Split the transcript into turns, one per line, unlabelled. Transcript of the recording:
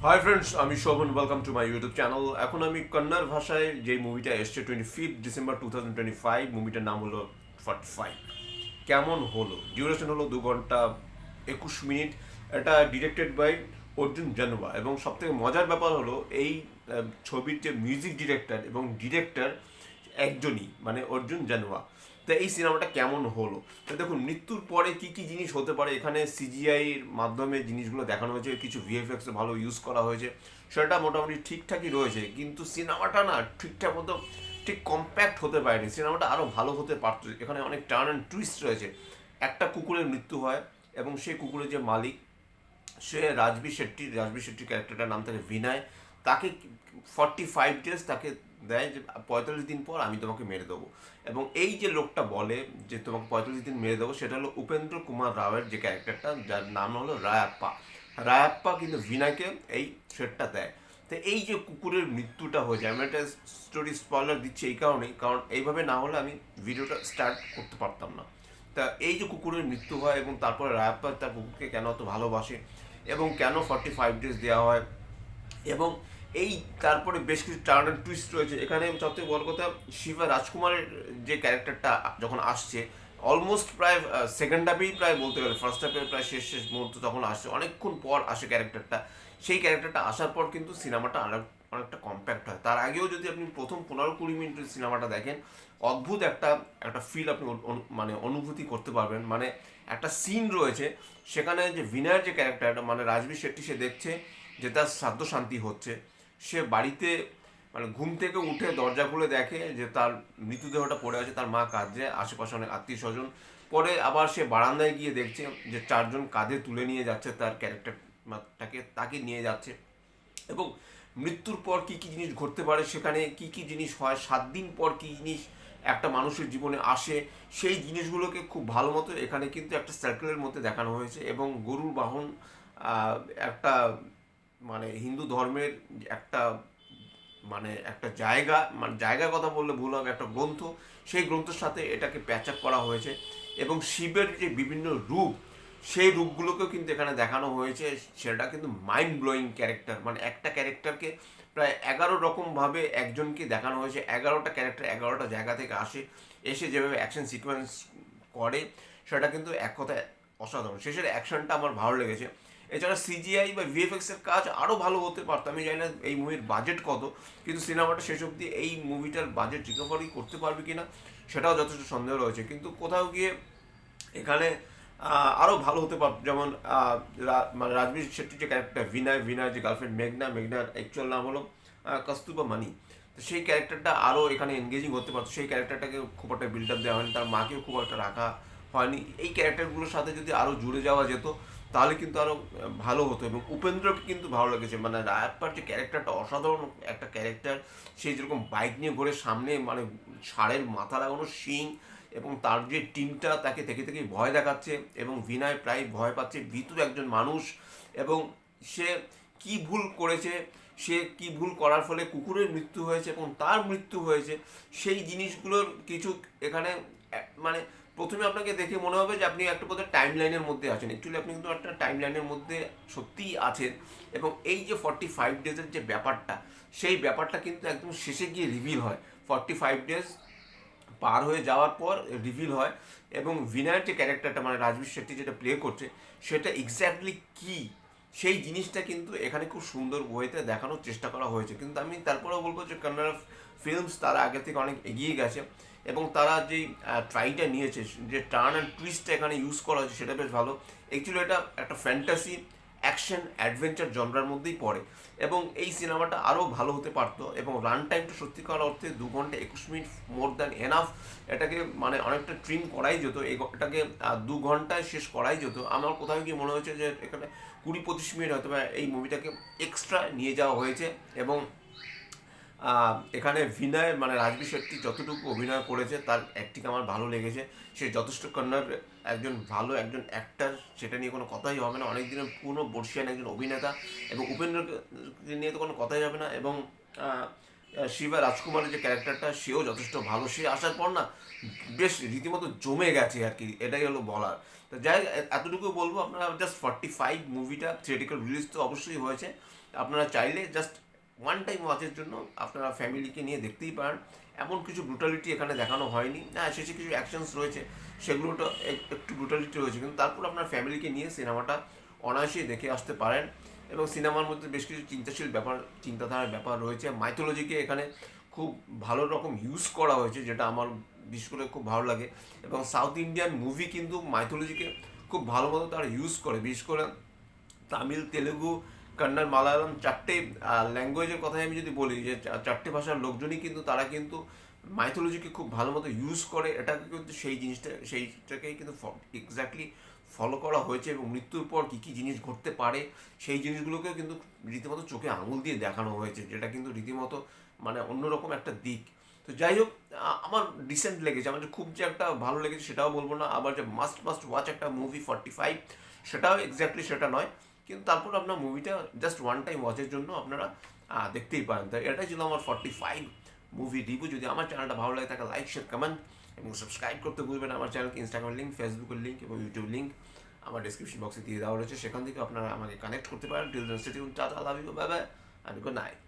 High friends, আমি Shovan. Welcome to my YouTube channel. এখন আমি কন্নড় ভাষায় যে মুভিটা এসছে 25 ডিসেম্বর 2025, মুভিটার নাম হলো 45। কেমন হলো? ডিউরেশন হলো 2 ঘন্টা 21 মিনিট। এটা ডিরেক্টেড বাই অর্জুন জানুয়া, এবং সবথেকে মজার ব্যাপার হলো এই ছবির যে মিউজিক ডিরেক্টর এবং ডিরেক্টর একজনই, মানে অর্জুন জানুয়া। তো এই সিনেমাটা কেমন হলো? তো দেখুন, মৃত্যুর পরে কি কি জিনিস হতে পারে, এখানে সিজিআইয়ের মাধ্যমে জিনিসগুলো দেখানো হয়েছে, কিছু ভিএফএক্স ভালো ইউজ করা হয়েছে, সেটা মোটামুটি ঠিকঠাকই রয়েছে। কিন্তু সিনেমাটা না ঠিকঠাক মতো ঠিক কম্প্যাক্ট হতে পারেনি। সিনেমাটা আরও ভালো হতে পারতো। এখানে অনেক টার্ন অ্যান্ড টুইস্ট রয়েছে। একটা কুকুরের মৃত্যু হয়, এবং সেই কুকুরের যে মালিক, সে রাজবীর শেট্টির ক্যারেক্টারটার নাম থাকে বিনয়। তাকে 45 ডেজ তাকে দেয় যে 45 দিন পর আমি তোমাকে মেরে দেবো। এবং এই যে লোকটা বলে যে তোমাকে 45 দিন মেরে দেবো, সেটা হলো উপেন্দ্র কুমার রাওয়ের যে ক্যারেক্টারটা, যার নাম হলো রায়াপ্পা। রায়াপ্পা কিন্তু বিনয়কে এই থ্রেটটা দেয়। তো এই যে কুকুরের মৃত্যুটা হয়েছে, আমি একটা স্টোরি স্পয়লার দিচ্ছি এই কারণেই, কারণ এইভাবে না হলে আমি ভিডিওটা স্টার্ট করতে পারতাম না। তা এই যে কুকুরের মৃত্যু হয়, এবং তারপরে রায়াপ্পা তার কুকুরকে কেন অত ভালোবাসে, এবং কেন 45 ডেজ দেওয়া হয়, এবং এই তারপরে বেশ কিছু টার্ন অ্যান্ড টুইস্ট রয়েছে এখানে। সবথেকে বড় কথা, শিবা রাজকুমারের যে ক্যারেক্টারটা যখন আসছে, অলমোস্ট প্রায় সেকেন্ড হাফেই প্রায় বলতে গেলে, ফার্স্ট হাফের প্রায় শেষ শেষ মুহূর্ত তখন আসছে, অনেকক্ষণ পর আসে ক্যারেক্টারটা। সেই ক্যারেক্টারটা আসার পর কিন্তু সিনেমাটা অনেকটা কম্প্যাক্ট হয়। তার আগেও যদি আপনি প্রথম 15-20 মিনিটের সিনেমাটা দেখেন, অদ্ভুত একটা একটা ফিল আপনি মানে অনুভূতি করতে পারবেন। মানে একটা সিন রয়েছে সেখানে, যে বিনয়ের যে ক্যারেক্টারটা, মানে রাজবীর শেট্টি, সে দেখছে যে তার শ্রাদ্ধ শান্তি হচ্ছে। সে বাড়িতে মানে ঘুম থেকে উঠে দরজা খুলে দেখে যে তার মৃতদেহটা পড়ে আছে, তার মা কাঁদছে, আশেপাশে অনেক আত্মীয় স্বজন। পরে আবার সে বারান্দায় গিয়ে দেখছে যে 4 জন কাঁধে তুলে নিয়ে যাচ্ছে তার ক্যারেক্টারটাকে, তাকে নিয়ে যাচ্ছে। এবং মৃত্যুর পর কি কি জিনিস ঘটতে পারে, সেখানে কি কি জিনিস হয়, 7 দিন পর কি জিনিস একটা মানুষের জীবনে আসে, সেই জিনিসগুলোকে খুব ভালো মতো এখানে কিন্তু একটা সার্কেলের মধ্যে দেখানো হয়েছে। এবং গরুর বাহন একটা মানে হিন্দু ধর্মের একটা মানে একটা জায়গা, মানে জায়গার কথা বললে ভুল হবে, একটা গ্রন্থ, সেই গ্রন্থের সাথে এটাকে প্যাচ আপ করা হয়েছে। এবং শিবের যে বিভিন্ন রূপ, সেই রূপগুলোকেও কিন্তু এখানে দেখানো হয়েছে। সেটা কিন্তু মাইন্ড ব্লোয়িং ক্যারেক্টার, মানে একটা ক্যারেক্টারকে প্রায় 11 রকমভাবে একজনকে দেখানো হয়েছে। 11টা ক্যারেক্টার 11টা জায়গা থেকে এসে যেভাবে অ্যাকশন সিকোয়েন্স করে, সেটা কিন্তু এক কথায় অসাধারণ। শেষের অ্যাকশনটা আমার ভালো লেগেছে। এছাড়া সিজিআই বা ভিএফএক্স এর কাজ আরও ভালো হতে পারতো। আমি জানি না এই মুভির বাজেট কত, কিন্তু সিনেমাটা শেষ অবধি এই মুভিটার বাজেট রিকভারি করতে পারবে কিনা সেটাও যথেষ্ট সন্দেহ রয়েছে। কিন্তু কোথাও গিয়ে এখানে আরও ভালো হতে পারত। যেমন মানে রাজবীর শেট্টির যে ক্যারেক্টার বিনয় যে গার্লফ্রেন্ড মেঘনার অ্যাকচুয়াল নাম হলো কস্তুরবা মানি। তো সেই ক্যারেক্টারটা আরও এখানে এনগেজিং হতে পারতো। সেই ক্যারেক্টারটাকে খুব একটা বিল্ড আপ দেওয়া হয়নি, তার মাকেও খুব একটা রাখা হয়নি। এই ক্যারেক্টারগুলোর সাথে যদি আরও জুড়ে যাওয়া যেত, তাহলে কিন্তু আরও ভালো হতো। এবং উপেন্দ্রকে কিন্তু ভালো লেগেছে, মানে রায়াপ্পার যে ক্যারেক্টারটা অসাধারণ একটা ক্যারেক্টার। সে যেরকম বাইক নিয়ে ঘোরে, সামনে মানে ষাঁড়ের মাথা লাগানো শিং, এবং তার যে টিমটা তাকে থেকে থেকে ভয় দেখাচ্ছে, এবং বিনয় প্রায় ভয় পাচ্ছে, ভীতু একজন মানুষ। এবং সে কি ভুল করেছে, সে কি ভুল করার ফলে কুকুরের মৃত্যু হয়েছে এবং তার মৃত্যু হয়েছে, সেই জিনিসগুলোর কিছু এখানে মানে প্রথমে আপনাকে দেখে মনে হবে যে আপনি একটা বোধহয় টাইম লাইনের মধ্যে আছেন। অ্যাকচুয়ালি আপনি কিন্তু একটা টাইম লাইনের মধ্যে সত্যিই আছেন। এবং এই যে 45 ডেজের যে ব্যাপারটা, সেই ব্যাপারটা কিন্তু একদম শেষে গিয়ে রিভিল হয়। 45 ডেজ পার হয়ে যাওয়ার পর রিভিল হয়। এবং বিনয়ের যে ক্যারেক্টারটা, মানে রাজবীর শেট্টি যেটা প্লে করছে, সেটা এক্স্যাক্টলি কী, সেই জিনিসটা কিন্তু এখানে খুব সুন্দর ওয়েতে দেখানোর চেষ্টা করা হয়েছে। কিন্তু আমি তারপরেও বলবো যে কন্নড় ফিল্মস তারা আগে থেকে অনেক এগিয়ে গেছে, এবং তারা যেই ট্রাইটা নিয়েছে, যে টার্ন অ্যান্ড টুইস্টটা এখানে ইউজ করা হয়েছে, সেটা বেশ ভালো। অ্যাকচুয়ালি এটা একটা ফ্যান্টাসি অ্যাকশন অ্যাডভেঞ্চার জনরার মধ্যেই পড়ে। এবং এই সিনেমাটা আরও ভালো হতে পারতো। এবং রান টাইমটা সত্যিকার অর্থে 2 ঘন্টা 21 মিনিট মোর দ্যান এনাফ। এটাকে মানে অনেকটা ট্রিম করাই যেত, এটাকে 2 ঘন্টায় শেষ করাই যেত। আমার কোথাও গিয়ে মনে হয়েছে যে এখানে 20-25 মিনিট হয়তো বা এই মুভিটাকে এক্সট্রা নিয়ে যাওয়া হয়েছে। এবং এখানে বিনয় মানে রাজবীর শেট্টি যতটুকু অভিনয় করেছে, তার অ্যাক্টিং আমার ভালো লেগেছে। সে যথেষ্ট কন্নড় একজন ভালো একজন অ্যাক্টার, সেটা নিয়ে কোনো কথাই হবে না। অনেক দিনের পুরনো বর্ষিয়ান একজন অভিনেতা, এবং উপেন্দ্রকে নিয়ে তো কোনো কথাই হবে না। এবং শিবা রাজকুমারের যে ক্যারেক্টারটা সেও যথেষ্ট ভালো, সে আসার পর না বেশ রীতিমতো জমে গেছে আর কি, এটাই হলো বলার। তো যাই হোক, এতটুকু বলবো, আপনারা জাস্ট 45 মুভিটা থিয়েটিক্যাল রিলিজ তো অবশ্যই হয়েছে, আপনারা চাইলে জাস্ট ওয়ান টাইম ওয়াচের জন্য আপনারা ফ্যামিলিকে নিয়ে দেখতেই পারেন। এমন কিছু ব্রুটালিটি এখানে দেখানো হয়নি, হ্যাঁ শেষে কিছু অ্যাকশনস রয়েছে, সেগুলোটা একটু ব্রুটালিটি রয়েছে, কিন্তু তারপর আপনার ফ্যামিলিকে নিয়ে সিনেমাটা অনায়াসেই দেখে আসতে পারেন। এবং সিনেমার মধ্যে বেশ কিছু চিন্তাশীল ব্যাপার, চিন্তাধারার ব্যাপার রয়েছে, মাইথোলজিকে এখানে খুব ভালো রকম ইউজ করা হয়েছে, যেটা আমার বিশেষ করে খুব ভালো লাগে। এবং সাউথ ইন্ডিয়ান মুভি কিন্তু মাইথোলজিকে খুব ভালো মতো তারা ইউজ করে, বিশেষ করে তামিল, তেলেগু, কন্নড়, মালায়ালাম, চারটে ল্যাঙ্গুয়েজের কথাই আমি যদি বলি, যে চারটে ভাষার লোকজনই কিন্তু তারা কিন্তু মাইথোলজিকে খুব ভালো মতো ইউজ করে, এটাকে কিন্তু সেইটাকেই কিন্তু এক্স্যাক্টলি ফলো করা হয়েছে। এবং মৃত্যুর পর কী কী জিনিস ঘটতে পারে সেই জিনিসগুলোকেও কিন্তু রীতিমতো চোখে আঙুল দিয়ে দেখানো হয়েছে, যেটা কিন্তু রীতিমতো মানে অন্যরকম একটা দিক। তো যাই হোক, আমার ডিসেন্ট লেগেছে, আমার যে খুব যে একটা ভালো লেগেছে সেটাও বলবো না, আবার যে মাস্ট মাস্ট ওয়াচ একটা মুভি 45 সেটাও এক্স্যাক্টলি সেটা নয়, কিন্তু তারপর আপনার মুভিটা জাস্ট ওয়ান টাইম ওয়াচের জন্য আপনারা দেখতেই পারেন। তাই এটাই ছিল আমার 45 মুভি রিভিউ। যদি আমার চ্যানেলটা ভালো লাগে তাকে লাইক, শেয়ার, কমেন্ট এবং সাবস্ক্রাইব করতে ভুলবেন না। আমার চ্যানেলকে ইনস্টাগ্রাম লিঙ্ক, ফেসবুকের লিঙ্ক এবং ইউটিউব লিঙ্ক আমার ডিসক্রিপশন বক্সে দিয়ে দেওয়া রয়েছে, সেখান থেকে আপনারা আমাকে কানেক্ট করতে পারেন। Till then stay tuned, tata, love you, bye bye, and good night.